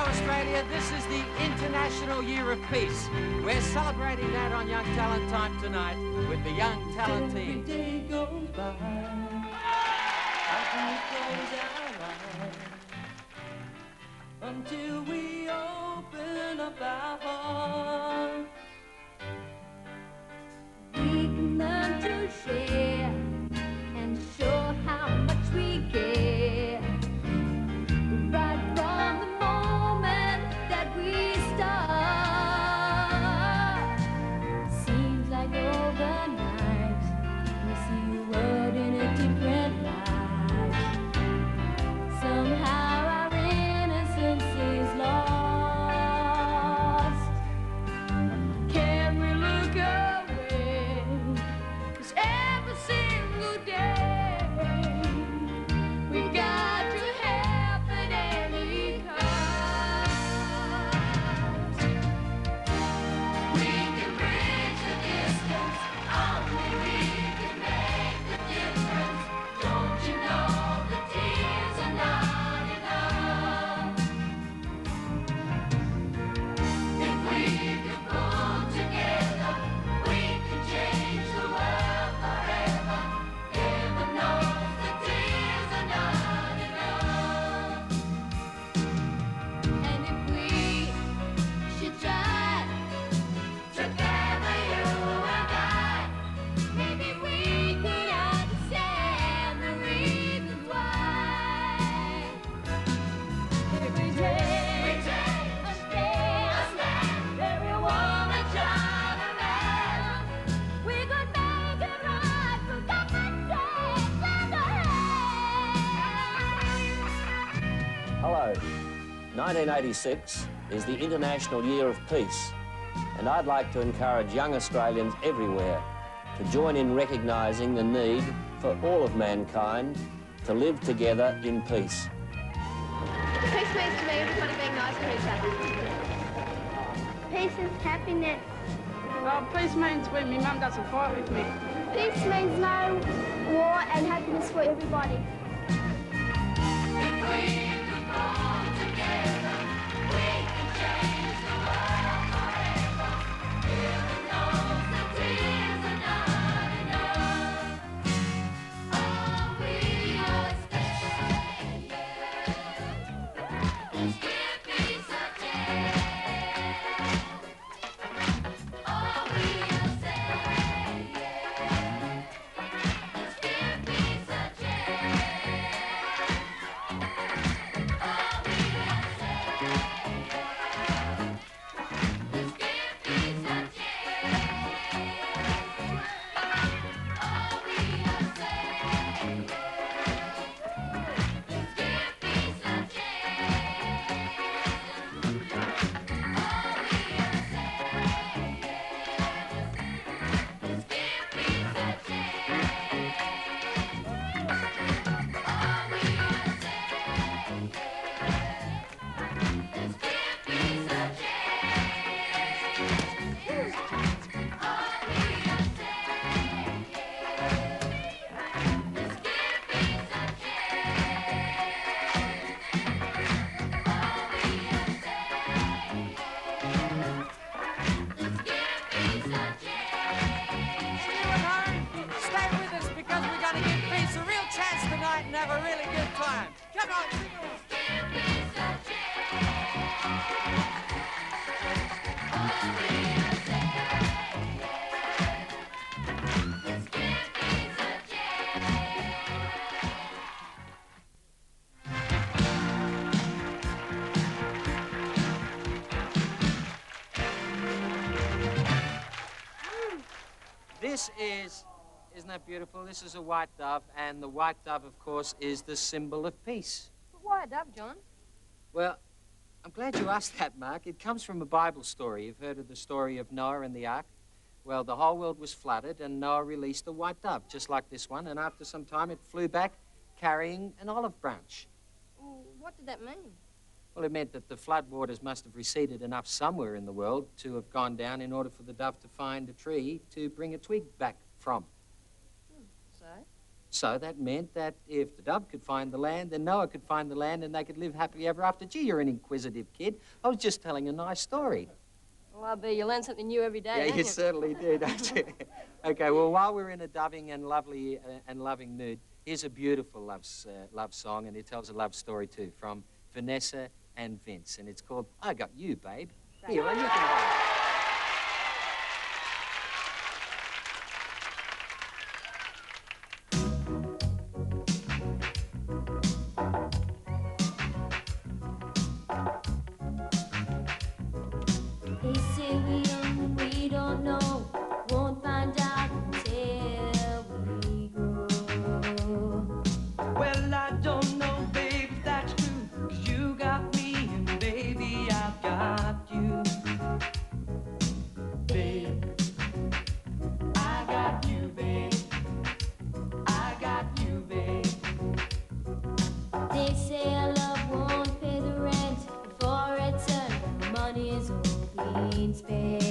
Australia, this is the International Year of Peace. We're celebrating that on Young Talent Time tonight with the Young Talent team. Every day goes by, how can we close our eyes until we open up our hearts? We can learn to share and show how much we care. Right from the moment that we start, seems like overnight we see the world in a different light. Somehow our innocence is lost. Can we look away? 'Cause every single day we got to help at any cost. We can bridge the distance, only we can make the difference. Don't you know the tears are not enough? If we can pull together, we can change the world forever. Heaven knows the tears are not enough. And if we should try together, you and I, maybe we could understand the reasons why. If we take a stand, every woman, child, and man, we could make it right. We've got to lend a hand. Hello. 1986 is the International Year of Peace, and I'd like to encourage young Australians everywhere to join in recognising the need for all of mankind to live together in peace. Peace means to me everybody being nice to each other. Peace is happiness. Peace means when my mum doesn't fight with me. Peace means no war and happiness for everybody. And have a really good time. Come on, sing along. This is, isn't that beautiful? This is a white dove, and the white dove, of course, is the symbol of peace. But why a dove, John? Well, I'm glad you asked that, Mark. It comes from a Bible story. You've heard of the story of Noah and the ark? Well, the whole world was flooded, and Noah released a white dove, just like this one, and after some time it flew back carrying an olive branch. Well, what did that mean? Well, it meant that the flood waters must have receded enough somewhere in the world to have gone down in order for the dove to find a tree to bring a twig back from. So? So that meant that if the dove could find the land, then Noah could find the land and they could live happily ever after. Gee, you're an inquisitive kid. I was just telling a nice story. Well, I bet you learn something new every day, Yeah, don't you certainly do, don't you? Okay, well, while we're in a doving and lovely and loving mood, here's a beautiful love song, and it tells a love story too, from Vanessa and Vince, and it's called I Got You, Babe. Here, well, you can have it. They say we don't know, won't find out until we go. Well, I don't know, babe, if that's true, 'cause you got me and baby, I've got you. Babe, I got you, babe. I got you, babe. They say our love won't pay the rent before return. Money is all being spent.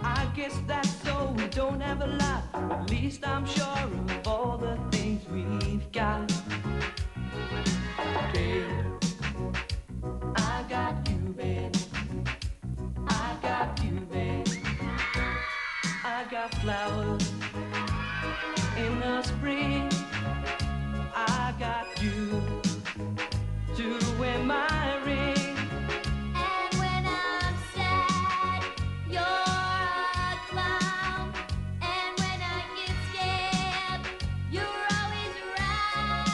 I guess that's so, we don't have a lot. At least I'm sure of all the things we've got. Babe, I got you, babe. I got you, babe. I got flowers in the spring. I got you to wear my ring. And when I'm sad, you're a clown. And when I get scared, you're always around.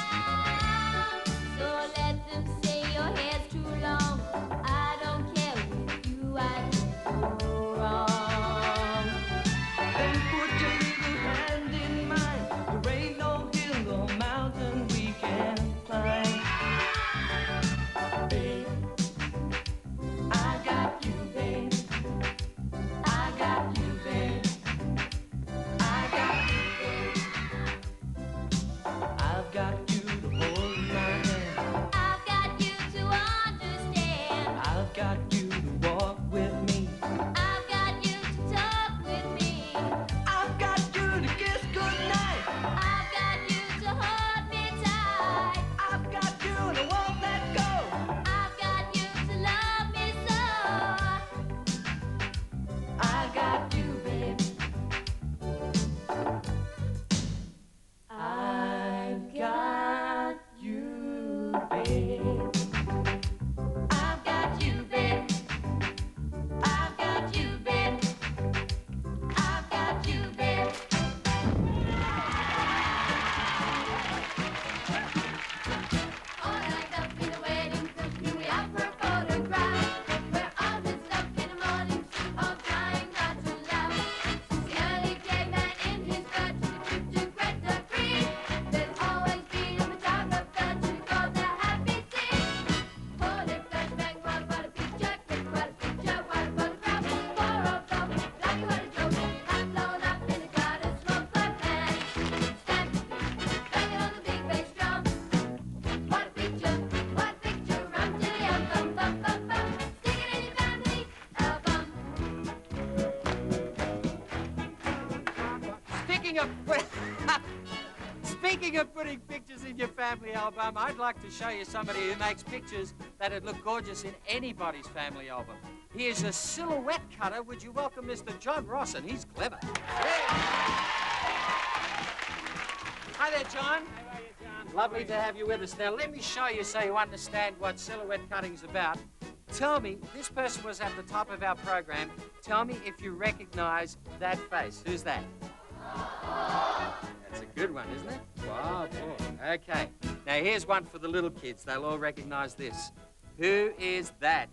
So let them say your hair's too long. I don't care with you, I can't go wrong. Then put your little hand in mine. There ain't no hill or mountain we can't climb. Babe, I got you, babe. I got you, babe. I got you, babe. I've got you to hold my hand. I've got you to understand. I've got you to walk with me. I've got you to talk with me. I've got you to kiss goodnight. I've got you to hold me tight. I've got you to won't let go. I've got you to love me so. I got you, babe. I've got you, babe. I've got you, babe. I've got you, babe. I've got you, babe. All night up in the wedding costume, we out for a photograph. We're all dressed up in the morning suit, all trying not to laugh. Since the early caveman in his bed to Greta Free, there's always been a photographer to record the happy scene. Hold it, flashbang, what a picture, quick, what a picture, what a photograph. Poor old Tom, Blackie, what a joke, hat blown up in a cloud of smoke, but man, stand, banging on the big bass drum. What a picture, run to the album, bum, bum, bum, stick it in your family album. Speaking of putting pictures in your family album, I'd like to show you somebody who makes pictures that'd look gorgeous in anybody's family album. Here's a silhouette cutter. Would you welcome Mr. John Ross? And he's clever. Hi there, John. How are you, John? Lovely to have you with us. Now, let me show you so you understand what silhouette cutting's about. Tell me, this person was at the top of our program. Tell me if you recognize that face. Who's that? That's a good one, isn't it? Wow, boy. Okay. Now, here's one for the little kids. They'll all recognize this. Who is that?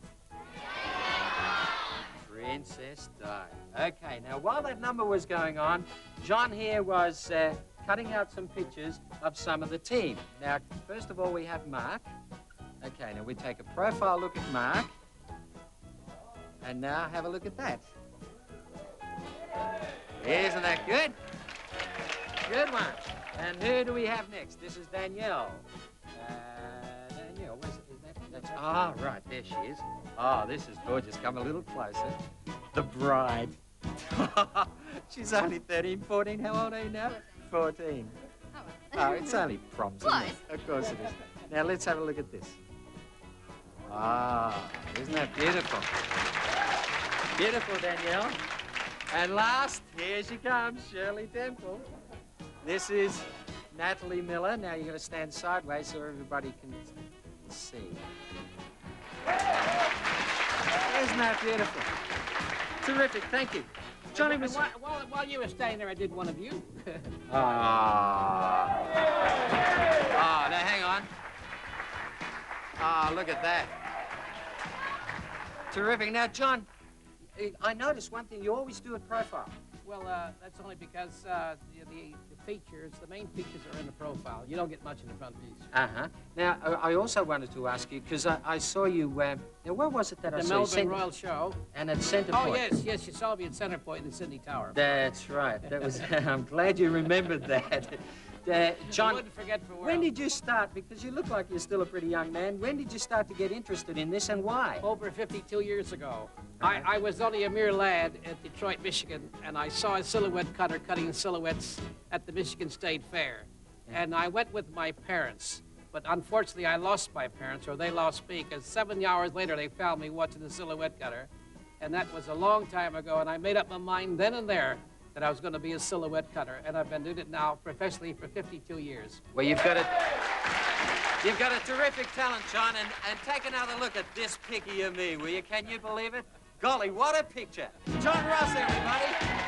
Princess Di. Okay, now, while that number was going on, John here was cutting out some pictures of some of the team. Now, first of all, we have Mark. Okay, now we take a profile look at Mark. And now have a look at that. Isn't that good? Good one. And who do we have next? This is Danielle. Danielle, where's it? That's, right, there she is. Oh, this is gorgeous. Come a little closer. The bride. She's only 13, 14. How old are you now? 14. Oh, it's only proms, isn't it? Of course it is. Now, let's have a look at this. Ah, isn't that beautiful? Beautiful, Danielle. And last, here she comes, Shirley Temple. This is Natalie Miller. Now, you're going to stand sideways so everybody can see. Isn't that beautiful? Terrific, thank you. Johnny was... While you were staying there, I did one of you. Ah. Ah, now hang on. Ah, look at that. Terrific. Now, John, I noticed one thing. You always do a profile. Well, that's only because the features, the main features are in the profile. You don't get much in the front piece. Uh-huh. Now, I also wanted to ask you, because I saw you, now, where was it that I The saw you? Melbourne Royal Show. And at Centrepoint. Oh, yes, you saw me at Centrepoint in the Sydney Tower. That's right. That was, I'm glad you remembered that. John, I wouldn't forget for when did you start, because you look like you're still a pretty young man, when did you start to get interested in this and why? Over 52 years ago. I was only a mere lad at Detroit, Michigan, and I saw a silhouette cutter cutting silhouettes at the Michigan State Fair. And I went with my parents, but unfortunately I lost my parents, or they lost me, because 7 hours later they found me watching the silhouette cutter. And that was a long time ago, and I made up my mind then and there that I was going to be a silhouette cutter, and I've been doing it now professionally for 52 years. Well, you've got a terrific talent, John, and take another look at this picky of me, will you? Can you believe it? Golly, what a picture. John Ross, everybody.